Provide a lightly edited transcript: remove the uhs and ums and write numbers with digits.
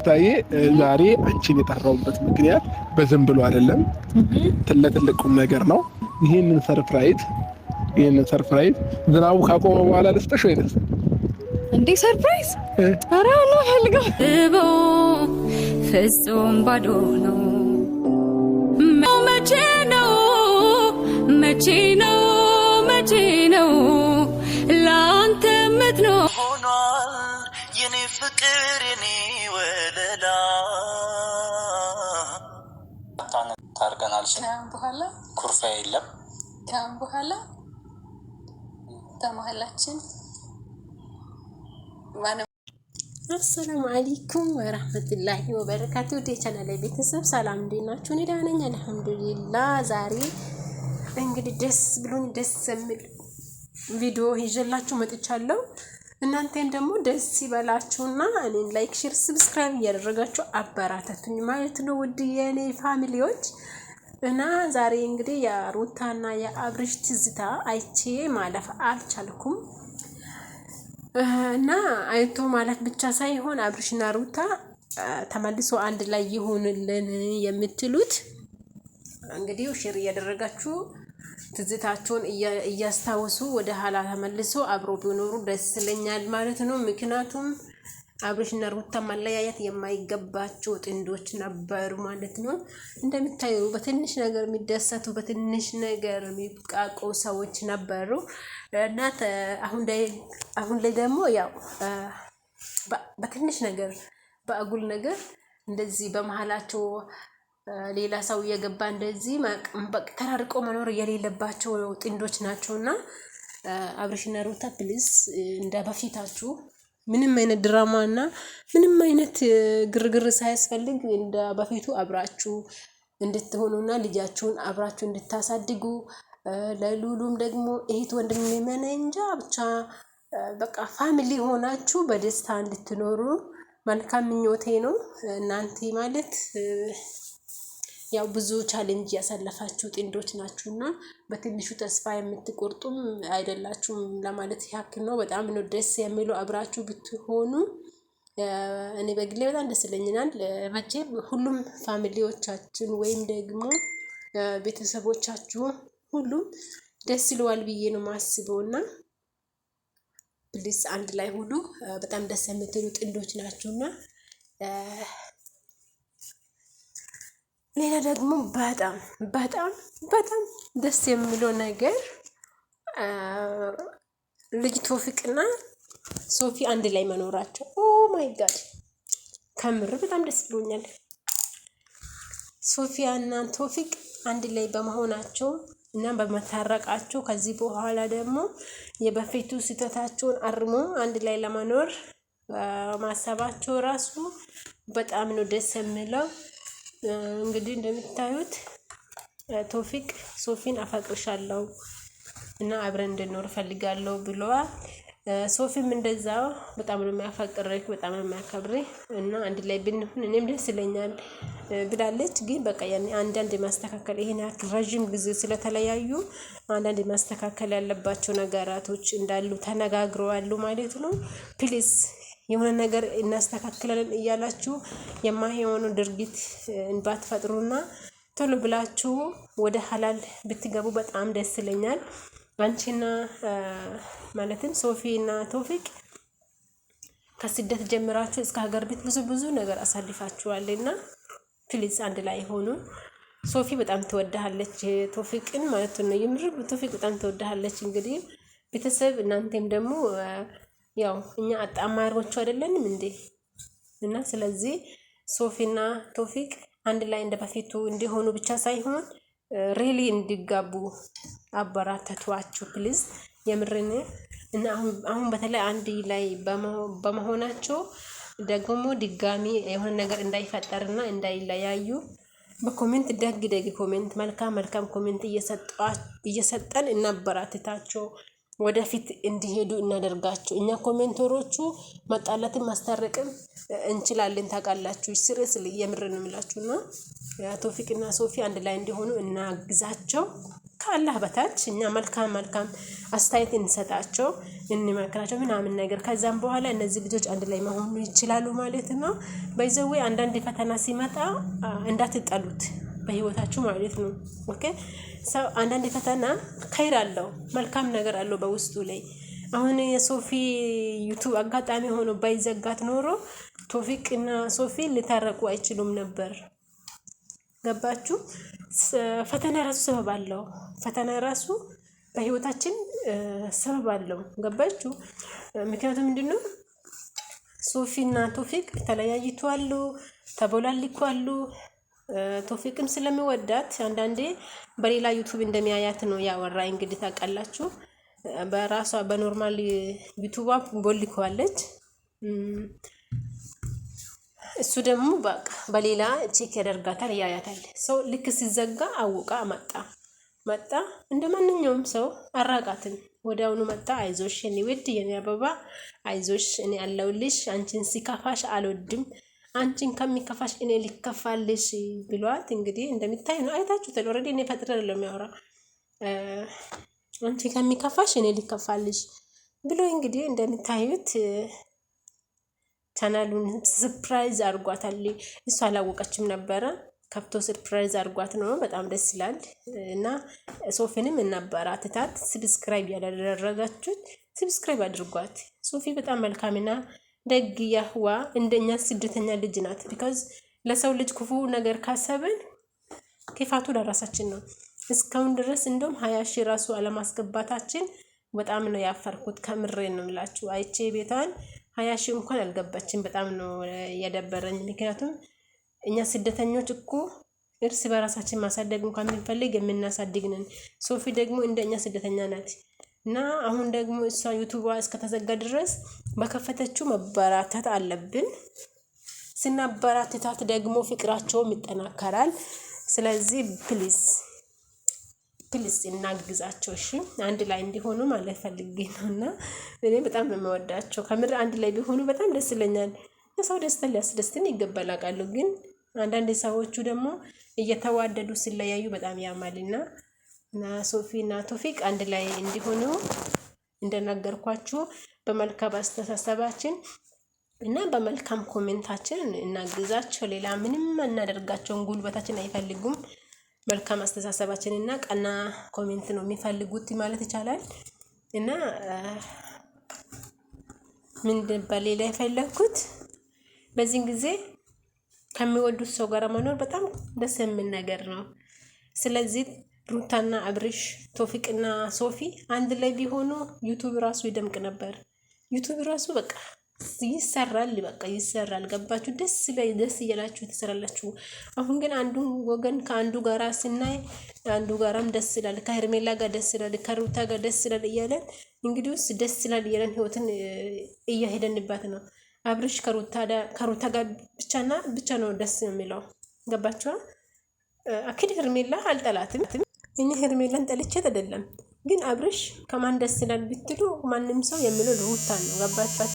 ታዬ ዛሬ አንቺን የጠራውበት ምክንያት በዝም ብሎ አይደለም፣ ትልቅ ቁም ነገር ነው። ይሄንን ሰርፕራይዝ ዝናቡ ካቆመ በኋላ ልስጥሽ ወይስ እንዴ? ሰርፕራይዝ ኧረ ነው ፈልገው ፍጹም ባዶ ነው። መቼ ነው መቼ ነው መቼ ነው ላንተ ምትኖር ሆኗል የኔ ፍቅር የኔ ወለላ ታርቀናል። በኋላ ኩርፋ የለም ካሁን በኋላ በመሀላችን አሰላሙ አለይኩም ወራህመቱላሂ ወበረካቱ። ቻናሌ ቤተሰብ ሰላም እንዴት ናችሁ? እኔ ደህና ነኝ አልሐምዱሊላህ። ዛሬ እንግዲህ ደስ ብሎኝ ደስ የሚል ቪዲዮ ይዤላችሁ መጥቻለሁ። እናንተን ደግሞ ደስ ይበላችሁና እኔን ላይክ፣ ሼር፣ ሰብስክራይብ እያደረጋችሁ አበራታቱኝ ማለት ነው ውድ የኔ ፋሚሊዎች። እና ዛሬ እንግዲህ የሩታና የአብርሽ ትዝታ አይቼ ማለፍ አልቻልኩም። እና አይቶ ማለፍ ብቻ ሳይሆን አብርሽና ሩታ ተመልሶ አንድ ላይ ይሆንልን የምትሉት እንግዲህ ሼር እያደረጋችሁ ትዝታቸውን እያስታወሱ ወደ ኋላ ተመልሶ አብሮ ቢኖሩ ደስ ይለኛል ማለት ነው። ምክንያቱም አብርሽና ሩታ መለያየት የማይገባቸው ጥንዶች ነበሩ ማለት ነው። እንደምታዩ በትንሽ ነገር የሚደሰቱ በትንሽ ነገር የሚቃቁ ሰዎች ነበሩ እና አሁን ላይ ደግሞ ያው በትንሽ ነገር በአጉል ነገር እንደዚህ በመሀላቸው ሌላ ሰው እየገባ እንደዚህ ተራርቆ መኖር የሌለባቸው ጥንዶች ናቸውና አብርሽና ሩታ ፕሊዝ እንደ በፊታችሁ ምንም አይነት ድራማ እና ምንም አይነት ግርግር ሳያስፈልግ እንደ በፊቱ አብራችሁ እንድትሆኑና ልጃችሁን አብራችሁ እንድታሳድጉ ለሉሉም ደግሞ እህት ወንድም እንጃ ብቻ በቃ ፋሚሊ ሆናችሁ በደስታ እንድትኖሩ መልካም ምኞቴ ነው። እናንተ ማለት ያው ብዙ ቻሌንጅ ያሳለፋችሁ ጥንዶች ናችሁና በትንሹ ተስፋ የምትቆርጡም አይደላችሁም ለማለት ያክል ነው። በጣም ነው ደስ የሚለው አብራችሁ ብትሆኑ። እኔ በግሌ በጣም ደስ ይለኛል። መቼም ሁሉም ፋሚሊዎቻችን ወይም ደግሞ ቤተሰቦቻችሁ ሁሉም ደስ ይለዋል ብዬ ነው ማስበውና ፕሊስ አንድ ላይ ሁሉ በጣም ደስ የምትሉ ጥንዶች ናችሁና ሌላ ደግሞ በጣም ደስ የሚለው ነገር ልጅ ቶፊቅና ሶፊ አንድ ላይ መኖራቸው። ኦ ማይ ጋድ ከምር በጣም ደስ ብሎኛል። ሶፊያ እና ቶፊቅ አንድ ላይ በመሆናቸው እና በመታረቃቸው ከዚህ በኋላ ደግሞ የበፊቱ ስህተታቸውን አርሞ አንድ ላይ ለመኖር ማሰባቸው ራሱ በጣም ነው ደስ የሚለው። እንግዲህ እንደምታዩት ቶፊቅ ሶፊን አፈቅርሻለሁ እና አብረን እንድንኖር ፈልጋለሁ ብለዋል። ሶፊም እንደዛው በጣም ነው የሚያፈቅርህ በጣም ነው የሚያከብርህ እና አንድ ላይ ብንሆን እኔም ደስ ይለኛል ብላለች። ግን በቃ ያኔ አንዳንድ ማስተካከል ይሄን ያክል ረጅም ጊዜ ስለተለያዩ አንዳንድ ማስተካከል ያለባቸው ነገራቶች እንዳሉ ተነጋግረዋል ማለት ነው። ፕሊዝ የሆነ ነገር እናስተካክላለን እያላችሁ የማይሆኑ ድርጊት ባትፈጥሩና ቶሎ ብላችሁ ወደ ሐላል ብትገቡ በጣም ደስ ይለኛል። አንቺና ማለትም ሶፊና ቶፊቅ ከስደት ጀምራችሁ እስከ ሀገር ቤት ብዙ ነገር አሳልፋችኋልና ፕሊዝ አንድ ላይ ሆኑ። ሶፊ በጣም ትወዳለች ቶፊቅን ማለት ነው። የምር ቶፊቅ በጣም ትወዳለች። እንግዲህ ቤተሰብ እናንተም ደግሞ ያው እኛ አጣማሪዎቹ አይደለንም እንዴ? እና ስለዚህ ሶፊና ቶፊቅ አንድ ላይ እንደበፊቱ እንዲሆኑ ብቻ ሳይሆን ሪሊ እንዲጋቡ አበራተቷቸው ፕሊዝ የምርን። እና አሁን በተለይ አንድ ላይ በመሆናቸው ደግሞ ድጋሚ የሆነ ነገር እንዳይፈጠርና እንዳይለያዩ በኮሜንት ደግ ኮሜንት መልካም ኮሜንት እየሰጠን እናበራትታቸው ወደፊት እንዲሄዱ እናደርጋቸው። እኛ ኮሜንተሮቹ መጣላትን ማስታረቅም እንችላለን ታውቃላችሁ። ሲሪየስሊ የምር ነው የምላችሁና ቶፊቅና ሶፊ አንድ ላይ እንዲሆኑ እናግዛቸው። ከአላህ በታች እኛ መልካም አስተያየት እንሰጣቸው እንመክራቸው ምናምን ነገር ከዛም በኋላ እነዚህ ልጆች አንድ ላይ መሆኑ ይችላሉ ማለት ነው። በይዘው አንዳንድ ፈተና ሲመጣ እንዳትጠሉት በህይወታችሁ ማለት ነው። ኦኬ ሰው አንዳንድ ፈተና ኸይር አለው መልካም ነገር አለው በውስጡ ላይ። አሁን የሶፊ ዩቲዩብ አጋጣሚ ሆኖ ባይዘጋት ኖሮ ቶፊቅ እና ሶፊ ሊታረቁ አይችሉም ነበር። ገባችሁ? ፈተና ራሱ ሰበብ አለው። ፈተና ራሱ በህይወታችን ሰበብ አለው። ገባችሁ? ምክንያቱም ምንድነው ሶፊና ቶፊቅ ተለያይተዋል፣ ተቦላልቀዋል። ቶፊቅም ስለሚወዳት አንዳንዴ በሌላ ዩቲዩብ እንደሚያያት ነው ያወራ። እንግዲህ ታውቃላችሁ በራሷ በኖርማል ዩቲዩብ ቦልከዋለች። እሱ ደግሞ በቃ በሌላ ቼክ ያደርጋታል ያያታል። ሰው ልክ ሲዘጋ አውቃ መጣ እንደ ማንኛውም ሰው አራቃትን ወዲያውኑ መጣ። አይዞሽ የኔ ውድ የኔ አበባ አይዞሽ እኔ አለሁልሽ፣ አንቺን ሲከፋሽ አልወድም፣ አንቺን ከሚከፋሽ እኔ ሊከፋልሽ ብሏት እንግዲህ እንደሚታይ ነው። አይታችሁታል። ኦልሬዲ እኔ ፈጥረ አይደለም የሚያወራ አንቺ ከሚከፋሽ እኔ ሊከፋልሽ ብሎ እንግዲህ እንደምታዩት ቻናሉን ሰርፕራይዝ አድርጓታል። እሷ አላወቀችም ነበረ። ከፍቶ ሰርፕራይዝ አድርጓት ነው። በጣም ደስ ይላል። እና ሶፊንም እናበራትታት። ሰብስክራይብ ያላደረጋችሁት ሰብስክራይብ አድርጓት። ሶፊ በጣም መልካምና ደግ ያህዋ እንደኛ ስደተኛ ልጅ ናት። ቢካዝ ለሰው ልጅ ክፉ ነገር ካሰብን ክፋቱ ለራሳችን ነው። እስካሁን ድረስ እንደውም 20 ሺህ ራሱ አለማስገባታችን በጣም ነው ያፈርኩት። ከምሬ ነው የምላችሁ። አይቼ ቤቷን 20 ሺህ እንኳን አልገባችም። በጣም ነው ያደበረኝ። ምክንያቱም እኛ ስደተኞች እኮ እርስ በራሳችን ማሳደግ እንኳን የምንፈልግ የምናሳድግ ነን። ሶፊ ደግሞ እንደኛ ስደተኛ ናት እና አሁን ደግሞ እሷ ዩቲዩቧ እስከተዘጋ ድረስ በከፈተችው መበራታት አለብን። ስናበራትታት ደግሞ ፍቅራቸውም ይጠናከራል። ስለዚህ ፕሊዝ እናግዛቸው። እሺ አንድ ላይ እንዲሆኑ ማለት ፈልጌ ነውና እኔ በጣም ነው የምወዳቸው። ከምር አንድ ላይ ቢሆኑ በጣም ደስ ይለኛል። የሰው ደስታ ሊያስደስትን ይገባል አውቃለሁ። ግን አንዳንድ ሰዎቹ ደግሞ እየተዋደዱ ሲለያዩ በጣም ያማልና እና ሶፊና ቶፊቅ አንድ ላይ እንዲሆኑ እንደነገርኳችሁ በመልካም አስተሳሰባችን እና በመልካም ኮሜንታችን እናግዛቸው። ሌላ ምንም እናደርጋቸውን ጉልበታችን አይፈልጉም። መልካም አስተሳሰባችን እና ቀና ኮሜንት ነው የሚፈልጉት ማለት ይቻላል። እና ምንድን በሌላ የፈለኩት በዚህ ጊዜ ከሚወዱት ሰው ጋር መኖር በጣም ደስ የሚል ነገር ነው። ስለዚህ ሩታና አብርሽ ቶፊቅና ሶፊ አንድ ላይ ቢሆኑ ዩቲዩብ ራሱ ይደምቅ ነበር። ዩቲዩብ ራሱ በቃ ይሰራል። ገባችሁ? ደስ እያላችሁ ትሰራላችሁ። አሁን ግን አንዱ ወገን ከአንዱ ጋራ ስናይ አንዱ ጋራም ደስ ይላል፣ ከሄርሜላ ጋር ደስ ይላል፣ ከሩታ ጋር ደስ ይላል እያለን እንግዲህ ደስ ይላል እያለን ህይወትን እያሄደንባት ነው። አብርሽ ከሩታ ጋር ብቻ ነው ደስ የሚለው። ገባችሁ? አኪድ ሄርሜላ አልጠላትም። እኔ ሄርሜላን ጠልቼት አይደለም፣ ግን አብርሽ ከማን ደስ ይላል ብትሉ ማንም ሰው የሚለው ሩታ ነው። ገባችሁ?